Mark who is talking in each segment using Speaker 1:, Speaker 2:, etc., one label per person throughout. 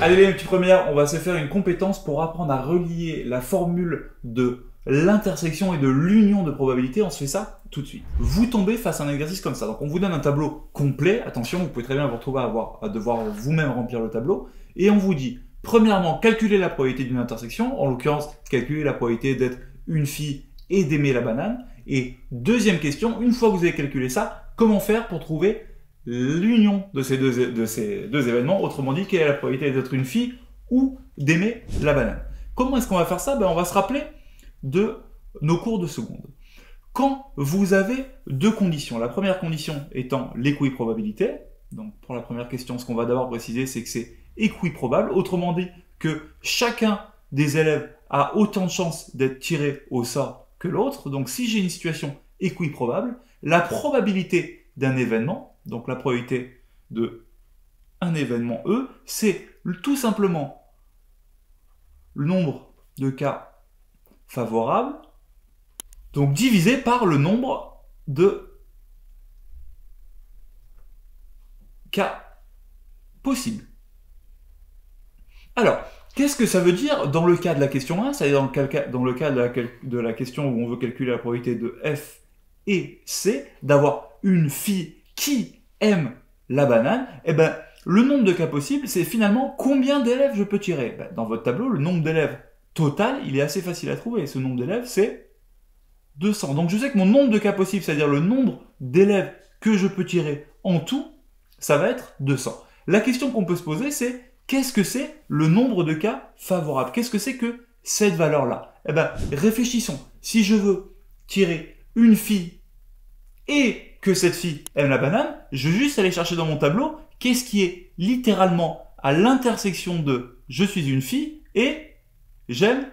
Speaker 1: Allez les petites premières, on va se faire une compétence pour apprendre à relier la formule de l'intersection et de l'union de probabilités. On se fait ça tout de suite. Vous tombez face à un exercice comme ça. Donc on vous donne un tableau complet. Attention, vous pouvez très bien vous retrouver à devoir vous-même remplir le tableau. Et on vous dit, premièrement, calculer la probabilité d'une intersection. En l'occurrence, calculer la probabilité d'être une fille et d'aimer la banane. Et deuxième question, une fois que vous avez calculé ça, comment faire pour trouver l'union de ces deux événements, autrement dit, quelle est la probabilité d'être une fille ou d'aimer la banane. Comment est-ce qu'on va faire ça? On va se rappeler de nos cours de seconde. Quand vous avez deux conditions, la première condition étant l'équiprobabilité, donc pour la première question, ce qu'on va d'abord préciser, c'est que c'est équiprobable, autrement dit que chacun des élèves a autant de chances d'être tiré au sort que l'autre. Donc si j'ai une situation équiprobable, la probabilité d'un événement, donc la probabilité de un événement E, c'est tout simplement le nombre de cas favorables, donc divisé par le nombre de cas possibles. Alors, qu'est-ce que ça veut dire dans le cas de la question 1, c'est-à-dire dans le cas de la question où on veut calculer la probabilité de F et C, d'avoir une fille qui aime la banane? Eh ben, le nombre de cas possibles, c'est finalement combien d'élèves je peux tirer. Dans votre tableau, le nombre d'élèves total, il est assez facile à trouver. Ce nombre d'élèves, c'est 200. Donc je sais que mon nombre de cas possibles, c'est-à-dire le nombre d'élèves que je peux tirer en tout, ça va être 200. La question qu'on peut se poser, c'est qu'est-ce que c'est le nombre de cas favorables? Qu'est-ce que c'est que cette valeur-là? Eh ben, réfléchissons. Si je veux tirer une fille et que cette fille aime la banane, je vais juste aller chercher dans mon tableau qu'est-ce qui est littéralement à l'intersection de je suis une fille et j'aime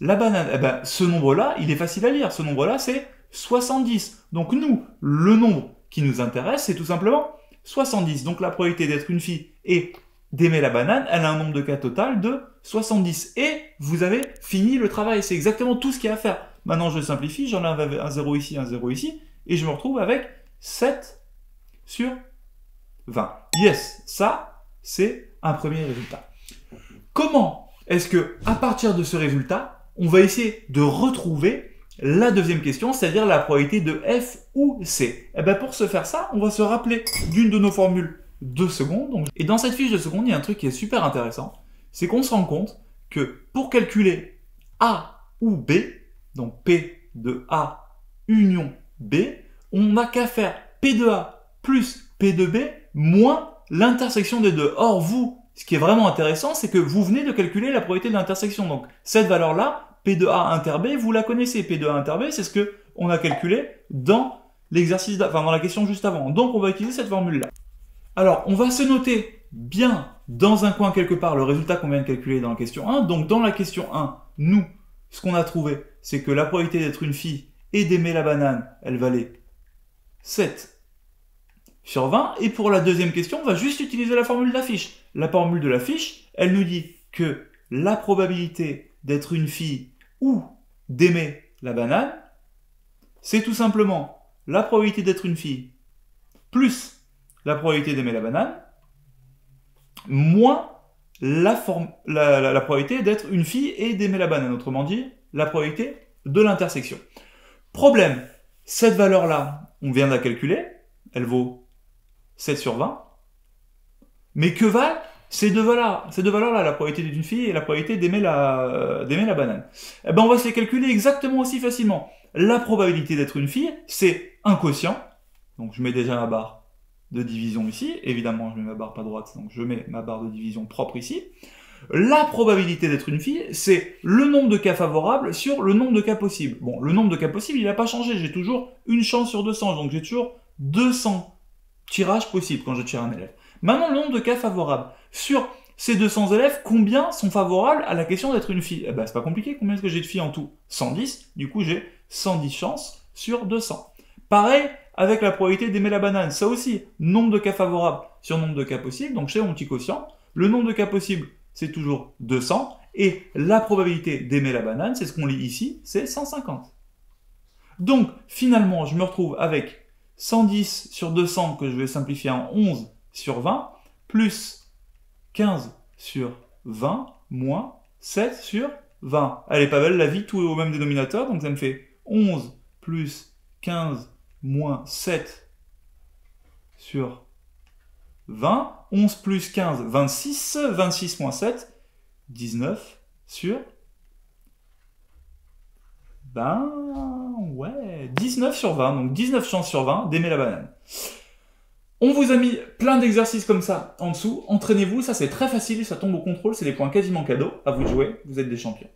Speaker 1: la banane. Eh ben, ce nombre-là, il est facile à lire. Ce nombre-là, c'est 70. Donc nous, le nombre qui nous intéresse, c'est tout simplement 70. Donc la probabilité d'être une fille et d'aimer la banane, elle a un nombre de cas total de 70. Et vous avez fini le travail. C'est exactement tout ce qu'il y a à faire. Maintenant, je simplifie. J'en ai un 0 ici, un 0 ici. Et je me retrouve avec 7 sur 20. Yes, ça, c'est un premier résultat. Comment est-ce que, à partir de ce résultat, on va essayer de retrouver la deuxième question, c'est-à-dire la probabilité de F ou C? Et bien, pour se faire ça, on va se rappeler d'une de nos formules de seconde. Et dans cette fiche de seconde, il y a un truc qui est super intéressant. C'est qu'on se rend compte que pour calculer A ou B, donc P de A union B, on n'a qu'à faire P de A plus P de B moins l'intersection des deux. Or, vous, ce qui est vraiment intéressant, c'est que vous venez de calculer la probabilité de l'intersection. Donc, cette valeur-là, P de A inter B, vous la connaissez. P de A inter B, c'est ce que on a calculé dans l'exercice, dans la question juste avant. Donc, on va utiliser cette formule-là. Alors, on va se noter bien dans un coin quelque part le résultat qu'on vient de calculer dans la question 1. Donc, dans la question 1, nous, ce qu'on a trouvé, c'est que la probabilité d'être une fille et d'aimer la banane, elle valait 7 sur 20. Et pour la deuxième question, on va juste utiliser la formule de la fiche. La formule de la fiche, elle nous dit que la probabilité d'être une fille ou d'aimer la banane, c'est tout simplement la probabilité d'être une fille plus la probabilité d'aimer la banane, moins la probabilité d'être une fille et d'aimer la banane. Autrement dit, la probabilité de l'intersection. Problème, cette valeur-là, on vient de la calculer, elle vaut 7 sur 20. Mais que valent ces deux valeurs-là, la probabilité d'une fille et la probabilité d'aimer la banane? Eh ben, on va se les calculer exactement aussi facilement. La probabilité d'être une fille, c'est un quotient. Donc, je mets déjà ma barre de division ici. Évidemment, je mets ma barre pas droite, donc je mets ma barre de division propre ici. La probabilité d'être une fille, c'est le nombre de cas favorables sur le nombre de cas possibles. Bon, le nombre de cas possibles, il n'a pas changé. J'ai toujours une chance sur 200, donc j'ai toujours 200 tirages possibles quand je tire un élève. Maintenant, le nombre de cas favorables. Sur ces 200 élèves, combien sont favorables à la question d'être une fille? Eh ben, c'est pas compliqué. Combien est-ce que j'ai de filles en tout? 110. Du coup, j'ai 110 chances sur 200. Pareil avec la probabilité d'aimer la banane. Ça aussi, nombre de cas favorables sur nombre de cas possibles. Donc, j'ai mon petit quotient. Le nombre de cas possibles, c'est toujours 200. Et la probabilité d'aimer la banane, c'est ce qu'on lit ici, c'est 150. Donc, finalement, je me retrouve avec 110 sur 200 que je vais simplifier en 11 sur 20, plus 15 sur 20 moins 7 sur 20. Elle est pas belle la vie, tout est au même dénominateur, donc ça me fait 11 plus 15 moins 7 sur 20. 11 plus 15, 26. 26 moins 7, 19 sur... Ben... Ouais, 19 sur 20. Donc 19 chances sur 20 d'aimer la banane. On vous a mis plein d'exercices comme ça en dessous. Entraînez-vous, ça c'est très facile, ça tombe au contrôle, c'est des points quasiment cadeaux. À vous de jouer, vous êtes des champions.